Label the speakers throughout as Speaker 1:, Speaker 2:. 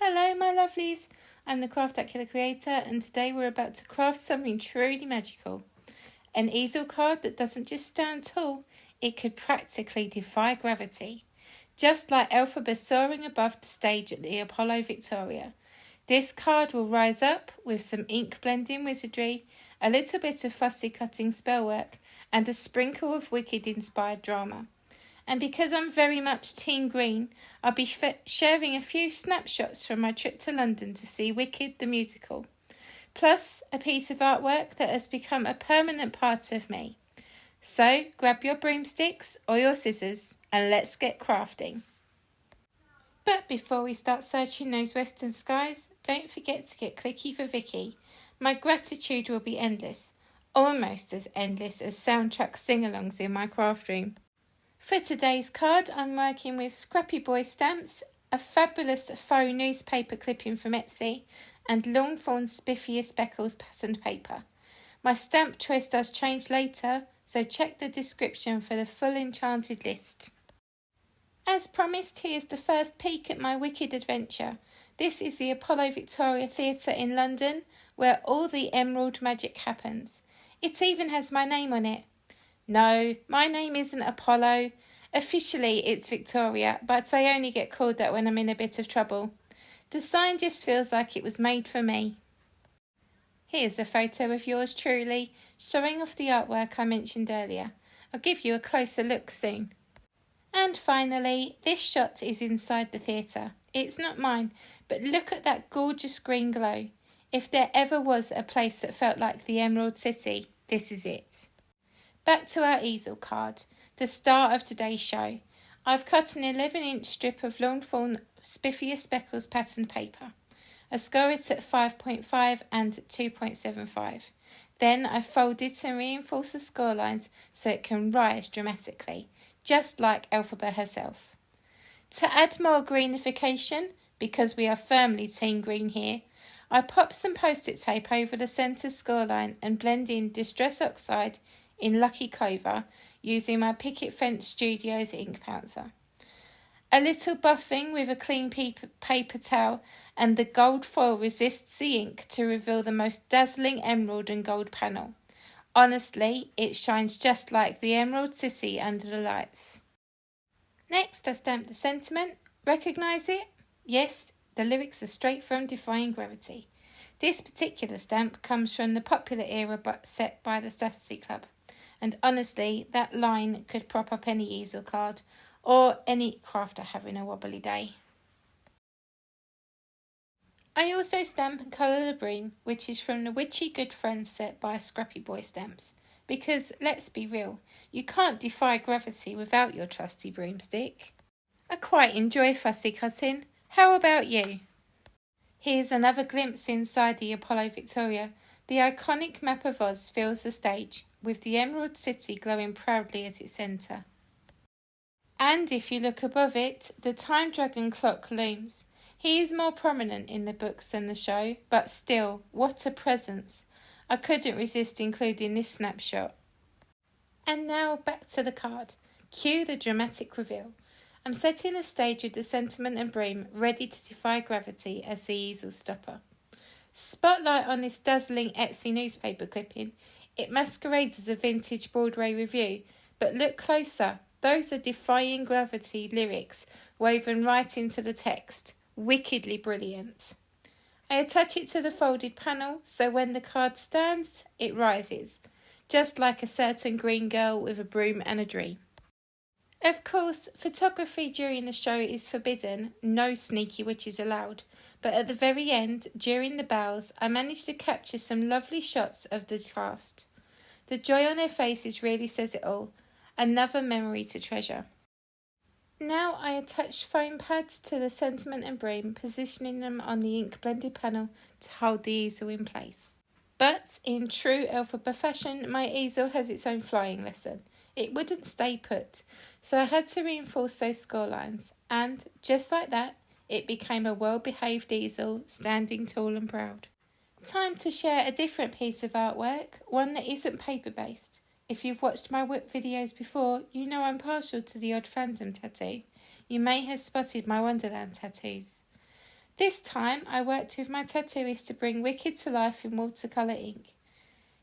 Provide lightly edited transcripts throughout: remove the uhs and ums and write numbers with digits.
Speaker 1: Hello my lovelies, I'm the Craftacular Creator and today we're about to craft something truly magical. An easel card that doesn't just stand tall, it could practically defy gravity. Just like Elphaba soaring above the stage at the Apollo Victoria. This card will rise up with some ink blending wizardry, a little bit of fussy-cutting spellwork and a sprinkle of wicked-inspired drama. And because I'm very much team green, I'll be sharing a few snapshots from my trip to London to see Wicked the musical, plus a piece of artwork that has become a permanent part of me. So grab your broomsticks or your scissors and let's get crafting. But before we start searching those western skies, don't forget to get clicky for Vicky. My gratitude will be endless, almost as endless as soundtrack sing-alongs in my craft room. For today's card, I'm working with Scrappy Boy stamps, a fabulous faux newspaper clipping from Etsy, and Lawnfawn Spiffier Speckles patterned paper. My stamp choice does change later, so check the description for the full enchanted list. As promised, here's the first peek at my wicked adventure. This is the Apollo Victoria Theatre in London, where all the emerald magic happens. It even has my name on it. No, my name isn't Apollo. Officially, it's Victoria, but I only get called that when I'm in a bit of trouble. The sign just feels like it was made for me. Here's a photo of yours truly, showing off the artwork I mentioned earlier. I'll give you a closer look soon. And finally, this shot is inside the theatre. It's not mine, but look at that gorgeous green glow. If there ever was a place that felt like the Emerald City, this is it. Back to our easel card, the star of today's show. I've cut an 11-inch strip of Lawnfawn Spiffier Speckles patterned paper. I score it at 5.5 and 2.75. Then I fold it and reinforce the score lines so it can rise dramatically, just like Elphaba herself. To add more greenification, because we are firmly team green here, I pop some post-it tape over the centre score line and blend in Distress Oxide in Lucky Clover using my Picket Fence Studios ink pouncer. A little buffing with a clean paper towel and the gold foil resists the ink to reveal the most dazzling emerald and gold panel. Honestly, it shines just like the Emerald City under the lights. Next, I stamp the sentiment. Recognise it? Yes, the lyrics are straight from Defying Gravity. This particular stamp comes from the popular era set by the Sassy Club. And honestly, that line could prop up any easel card or any crafter having a wobbly day. I also stamp and colour the broom, which is from the Witchy Good Friends set by Scrappy Boy Stamps. Because, let's be real, you can't defy gravity without your trusty broomstick. I quite enjoy fussy cutting. How about you? Here's another glimpse inside the Apollo Victoria. The iconic map of Oz fills the stage, with the Emerald City glowing proudly at its centre. And if you look above it, the Time Dragon clock looms. He is more prominent in the books than the show, but still, what a presence. I couldn't resist including this snapshot. And now back to the card. Cue the dramatic reveal. I'm setting the stage with the sentiment and broom ready to defy gravity as the easel stopper. Spotlight on this dazzling Etsy newspaper clipping. It masquerades as a vintage Broadway review, but look closer. Those are Defying Gravity lyrics woven right into the text. Wickedly brilliant. I attach it to the folded panel so when the card stands, it rises, just like a certain green girl with a broom and a dream. Of course, photography during the show is forbidden, no sneaky witches allowed, but at the very end, during the bows, I managed to capture some lovely shots of the cast. The joy on their faces really says it all, another memory to treasure. Now I attach foam pads to the sentiment and broom, positioning them on the ink blended panel to hold the easel in place. But in true Elphaba fashion, my easel has its own flying lesson. It wouldn't stay put, so I had to reinforce those score lines, and just like that, it became a well-behaved easel, standing tall and proud. Time to share a different piece of artwork, one that isn't paper-based. If you've watched my whip videos before, you know I'm partial to the odd phantom tattoo. You may have spotted my Wonderland tattoos. This time I worked with my tattooist to bring Wicked to life in watercolour ink.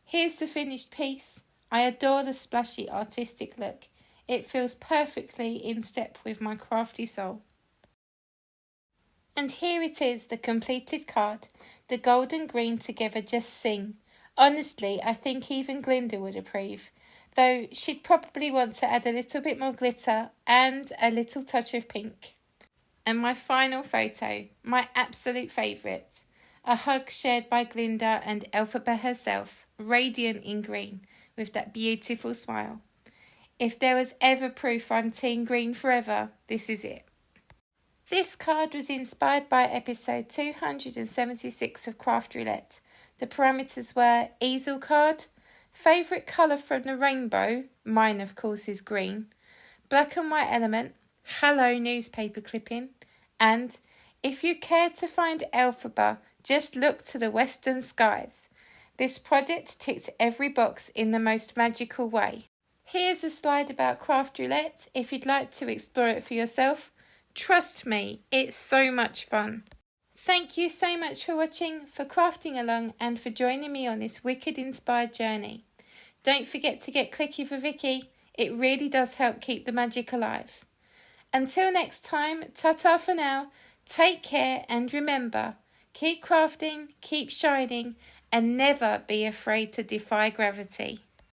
Speaker 1: Here's the finished piece. I adore the splashy artistic look. It feels perfectly in step with my crafty soul. And here it is, the completed card. The gold and green together just sing. Honestly, I think even Glinda would approve, though she'd probably want to add a little bit more glitter and a little touch of pink. And my final photo, my absolute favourite, a hug shared by Glinda and Elphaba herself, radiant in green, with that beautiful smile. If there was ever proof I'm Team Green forever, this is it. This card was inspired by episode 276 of Craft Roulette. The parameters were easel card, favourite colour from the rainbow, mine of course is green, black and white element, hello newspaper clipping, and if you care to find Elphaba, just look to the western skies. This project ticked every box in the most magical way. Here's a slide about Craft Roulette if you'd like to explore it for yourself. Trust me, it's so much fun. Thank you so much for watching, for crafting along and for joining me on this Wicked inspired journey. Don't forget to get clicky for Vicky, it really does help keep the magic alive. Until next time, ta-ta for now, take care and remember, keep crafting, keep shining and never be afraid to defy gravity.